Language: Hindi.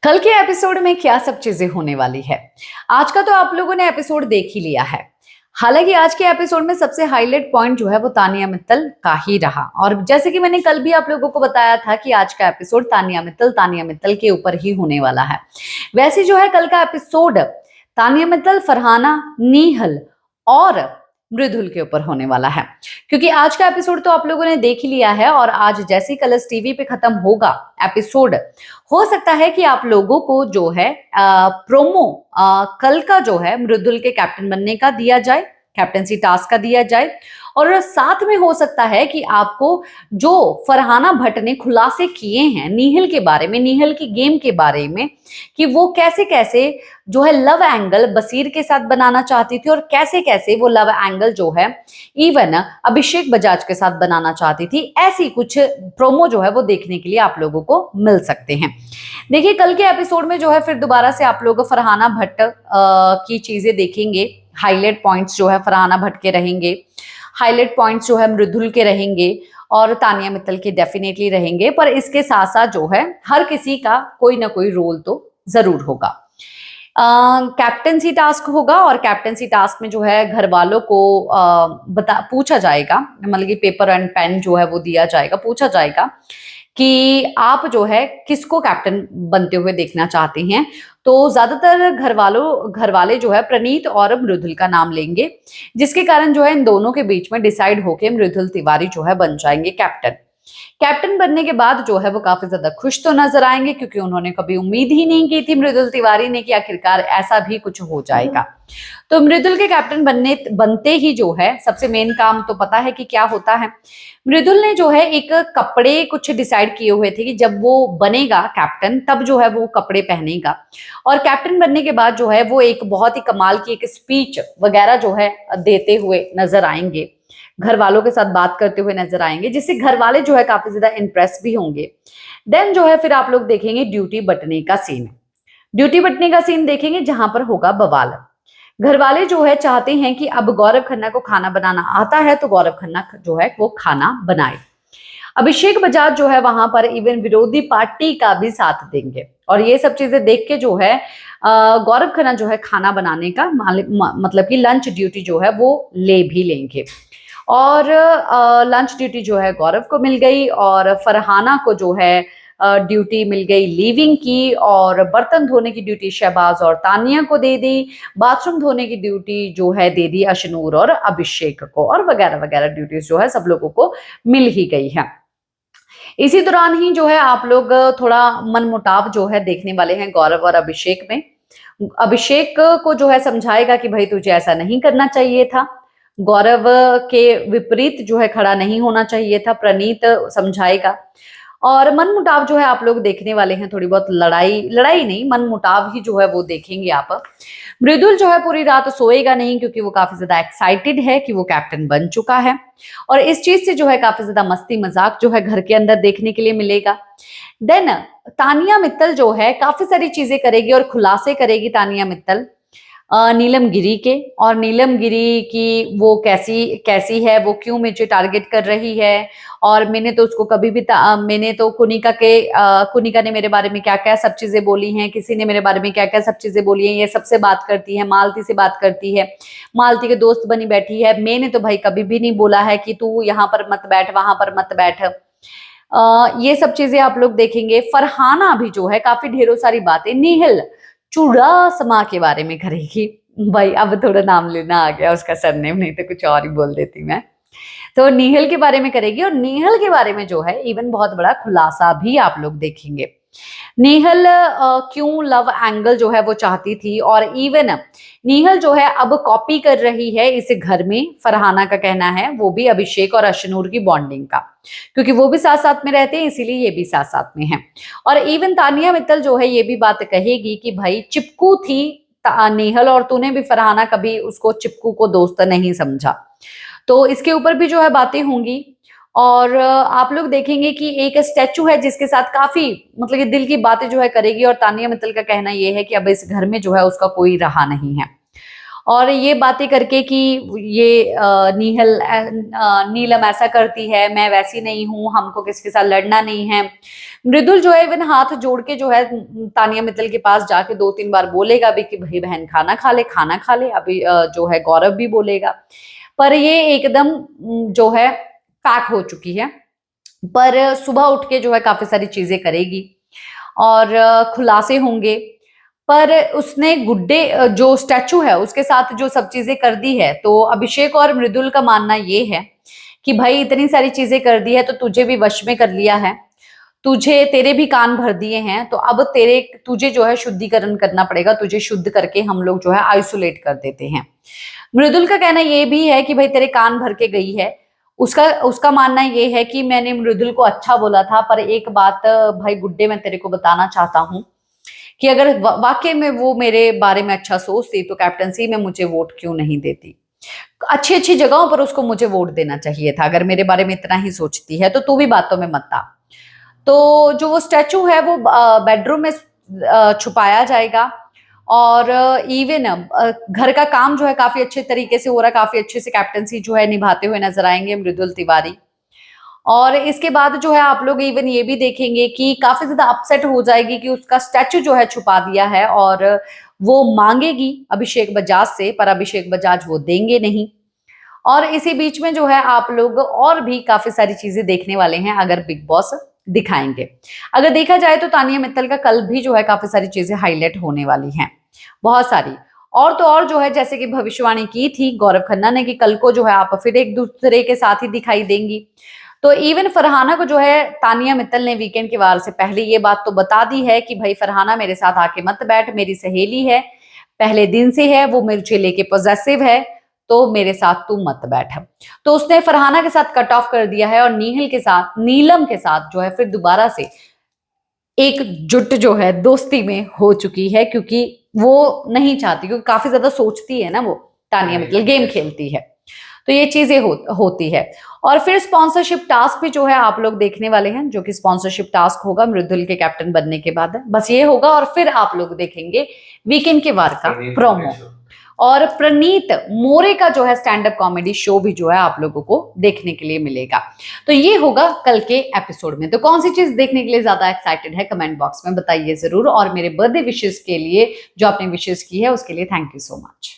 कल के एपिसोड में क्या सब चीजें होने वाली है। आज का तो आप लोगों ने एपिसोड देख ही लिया है। हालांकि आज के एपिसोड में सबसे हाईलाइट पॉइंट जो है वो तानिया मित्तल का ही रहा, और जैसे कि मैंने कल भी आप लोगों को बताया था कि आज का एपिसोड तानिया मित्तल के ऊपर ही होने वाला है। वैसे जो है कल का एपिसोड तानिया मित्तल, फरहाना, नीहल और मृदुल के ऊपर होने वाला है, क्योंकि आज का एपिसोड तो आप लोगों ने देख ही लिया है। और आज जैसे ही कलर्स टीवी पे खत्म होगा एपिसोड, हो सकता है कि आप लोगों को जो है प्रोमो कल का जो है मृदुल के कैप्टन बनने का दिया जाए, कैप्टनसी टास्क का दिया जाए। और साथ में हो सकता है कि आपको जो फरहाना भट्ट ने खुलासे किए हैं नीहल के बारे में, नीहल की गेम के बारे में, कि वो कैसे कैसे जो है लव एंगल बसीर के साथ बनाना चाहती थी और कैसे कैसे वो लव एंगल जो है इवन अभिषेक बजाज के साथ बनाना चाहती थी, ऐसी कुछ प्रोमो जो है वो देखने के लिए आप लोगों को मिल सकते हैं। देखिए कल के एपिसोड में जो है फिर दोबारा से आप लोग फरहाना भट्ट की चीजें देखेंगे। हाईलाइट पॉइंट्स जो है फरहाना भट्ट के रहेंगे, हाईलाइट पॉइंट्स जो है मृदुल के रहेंगे और तानिया मित्तल के डेफिनेटली रहेंगे। पर इसके साथ साथ जो है हर किसी का कोई ना कोई रोल तो जरूर होगा। कैप्टनसी टास्क होगा और कैप्टनसी टास्क में जो है घर वालों को पूछा जाएगा, मतलब कि पेपर एंड पेन जो है वो दिया जाएगा, पूछा जाएगा कि आप जो है किसको कैप्टन बनते हुए देखना चाहते हैं। तो ज्यादातर घर वाले जो है प्रणीत और मृदुल का नाम लेंगे, जिसके कारण जो है इन दोनों के बीच में डिसाइड होके मृदुल तिवारी जो है बन जाएंगे कैप्टन। कैप्टन बनने के बाद जो है वो काफी ज्यादा खुश तो नजर आएंगे, क्योंकि उन्होंने कभी उम्मीद ही नहीं की थी मृदुल तिवारी ने कि आखिरकार ऐसा भी कुछ हो जाएगा। तो मृदुल के कैप्टन बनते ही जो है सबसे मेन काम तो पता है कि क्या होता है। मृदुल ने जो है एक कपड़े कुछ डिसाइड किए हुए थे कि जब वो बनेगा कैप्टन तब जो है वो कपड़े पहनेगा, और कैप्टन बनने के बाद जो है वो एक बहुत ही कमाल की एक स्पीच वगैरह जो है देते हुए नजर आएंगे, घर वालों के साथ बात करते हुए नजर आएंगे, जिससे घर वाले जो है काफी ज्यादा इंप्रेस भी होंगे। देन जो है फिर आप लोग देखेंगे ड्यूटी बटने का सीन, ड्यूटी बटने का सीन देखेंगे जहां पर होगा बवाल। घर वाले जो है चाहते हैं कि अब गौरव खन्ना को खाना बनाना आता है तो गौरव खन्ना जो है वो खाना बनाए। अभिषेक बजाज जो है वहां पर इवन विरोधी पार्टी का भी साथ देंगे, और ये सब चीजें देख के जो है गौरव खन्ना जो है खाना बनाने का मतलब कि लंच ड्यूटी जो है वो ले भी लेंगे। और लंच ड्यूटी जो है गौरव को मिल गई और फरहाना को जो है ड्यूटी मिल गई लीविंग की, और बर्तन धोने की ड्यूटी शहबाज और तानिया को दे दी, बाथरूम धोने की ड्यूटी जो है दे दी अशनूर और अभिषेक को, और वगैरह वगैरह ड्यूटीज जो है सब लोगों को मिल ही गई है। इसी दौरान ही जो है आप लोग थोड़ा मनमुटाव जो है देखने वाले हैं गौरव और अभिषेक में। अभिषेक को जो है समझाएगा कि भाई तुझे ऐसा नहीं करना चाहिए था, गौरव के विपरीत जो है खड़ा नहीं होना चाहिए था, प्रणीत समझाएगा। और मनमुटाव जो है आप लोग देखने वाले हैं, थोड़ी बहुत लड़ाई लड़ाई नहीं मनमुटाव ही जो है वो देखेंगे आप। मृदुल जो है पूरी रात सोएगा नहीं, क्योंकि वो काफी ज्यादा एक्साइटेड है कि वो कैप्टन बन चुका है, और इस चीज से जो है काफी ज्यादा मस्ती मजाक जो है घर के अंदर देखने के लिए मिलेगा। देन तानिया मित्तल जो है काफी सारी चीजें करेगी और खुलासे करेगी तानिया मित्तल नीलम गिरी के, और नीलम गिरी की वो कैसी है, वो क्यों मुझे टारगेट कर रही है, और मैंने तो उसको कभी भी मैंने तो कुनिका ने मेरे बारे में क्या क्या सब चीजें बोली हैं, किसी ने मेरे बारे में क्या क्या सब चीजें बोली हैं, ये सबसे बात करती है, मालती से बात करती है, मालती के दोस्त बनी बैठी है, मैंने तो भाई कभी भी नहीं बोला है कि तू यहाँ पर मत बैठ वहां पर मत बैठ। ये सब चीजें आप लोग देखेंगे। फरहाना भी जो है काफी ढेरों सारी बातें नीहल चुड़ासमा के बारे में करेगी। भाई अब थोड़ा नाम लेना आ गया उसका सरनेम, नहीं तो कुछ और ही बोल देती मैं। तो नीहल के बारे में करेगी, और नीहल के बारे में जो है इवन बहुत बड़ा खुलासा भी आप लोग देखेंगे। नीहल क्यों लव एंगल जो है वो चाहती थी, और इवन नीहल जो है अब कॉपी कर रही है इस घर में, फरहाना का कहना है, वो भी अभिषेक और अशनूर की बॉन्डिंग का, क्योंकि वो भी साथ साथ में रहते हैं इसीलिए ये भी साथ साथ में है। और इवन तानिया मित्तल जो है ये भी बात कहेगी कि भाई चिपकू थी नीहल, और तूने भी फरहाना कभी उसको चिपकू को दोस्त नहीं समझा। तो इसके ऊपर भी जो है बातें होंगी। और आप लोग देखेंगे कि एक स्टैचू है जिसके साथ काफी मतलब कि दिल की बातें जो है करेगी, और तानिया मित्तल का कहना यह है कि अब इस घर में जो है उसका कोई रहा नहीं है। और ये बातें करके कि ये नीलम ऐसा करती है, मैं वैसी नहीं हूं, हमको किसके साथ लड़ना नहीं है। मृदुल जो है इवन हाथ जोड़ के जो है तानिया मित्तल के पास जाके 2-3 बार बोलेगा भी कि भाई बहन खाना खा ले, खाना खा ले। अभी जो है गौरव भी बोलेगा, पर ये एकदम जो है पैक हो चुकी है। पर सुबह उठ के जो है काफी सारी चीजें करेगी और खुलासे होंगे। पर उसने गुड्डे जो स्टैचू है उसके साथ जो सब चीजें कर दी है, तो अभिषेक और मृदुल का मानना ये है कि भाई इतनी सारी चीजें कर दी है तो तुझे भी वश में कर लिया है, तुझे तेरे भी कान भर दिए हैं, तो अब तुझे जो है शुद्धिकरण करना पड़ेगा, तुझे शुद्ध करके हम लोग जो है आइसोलेट कर देते हैं। मृदुल का कहना ये भी है कि भाई तेरे कान भर के गई है। उसका उसका मानना ये है कि मैंने मृदुल को अच्छा बोला था, पर एक बात भाई गुड्डे मैं तेरे को बताना चाहता हूँ कि अगर वाकई में वो मेरे बारे में अच्छा सोचती तो कैप्टनसी में मुझे वोट क्यों नहीं देती। अच्छी अच्छी जगहों पर उसको मुझे वोट देना चाहिए था। अगर मेरे बारे में इतना ही सोचती है तो तू भी बातों में मत आ। तो जो वो स्टैचू है वो बेडरूम में छुपाया जाएगा और इवन घर का काम जो है काफी अच्छे तरीके से हो रहा है, काफी अच्छे से कैप्टनसी जो है निभाते हुए नजर आएंगे मृदुल तिवारी। और इसके बाद जो है आप लोग इवन ये भी देखेंगे कि काफी ज्यादा अपसेट हो जाएगी कि उसका स्टैचू जो है छुपा दिया है और वो मांगेगी अभिषेक बजाज से, पर अभिषेक बजाज वो देंगे नहीं। और इसी बीच में जो है आप लोग और भी काफी सारी चीजें देखने वाले हैं अगर बिग बॉस दिखाएंगे। अगर देखा जाए तो तानिया मित्तल का कल भी जो है काफी सारी चीजें हाईलाइट होने वाली हैं, बहुत सारी। और तो और जो है जैसे कि भविष्यवाणी की थी गौरव खन्ना ने कि कल को जो है आप फिर एक दूसरे के साथ ही दिखाई देंगी। तो इवन फरहाना को जो है तानिया मित्तल ने वीकेंड के वार से पहले ये बात तो बता दी है कि भाई फरहाना मेरे साथ आके मत बैठ, मेरी सहेली है, पहले दिन से है, वो मुझे लेके पॉजेसिव है, तो मेरे साथ तू मत बैठ। तो उसने फरहाना के साथ कट ऑफ कर दिया है और नीलम के साथ जो है फिर दोबारा से एक जुट जो है दोस्ती में हो चुकी है, क्योंकि वो नहीं चाहती, क्योंकि काफी ज्यादा सोचती है ना वो तानिया मित्तल, गेम खेलती है, तो ये चीजें होती है। और फिर स्पॉन्सरशिप टास्क भी जो है आप लोग देखने वाले हैं, जो कि स्पॉन्सरशिप टास्क होगा मृदुल के कैप्टन बनने के बाद, बस ये होगा। और फिर आप लोग देखेंगे वीकेंड के वार का प्रोमो और प्रणीत मोरे का जो है स्टैंड अप कॉमेडी शो भी जो है आप लोगों को देखने के लिए मिलेगा। तो ये होगा कल के एपिसोड में। तो कौन सी चीज देखने के लिए ज्यादा एक्साइटेड है कमेंट बॉक्स में बताइए जरूर। और मेरे बर्थडे विशेस के लिए जो आपने विशेस की है उसके लिए थैंक यू सो मच।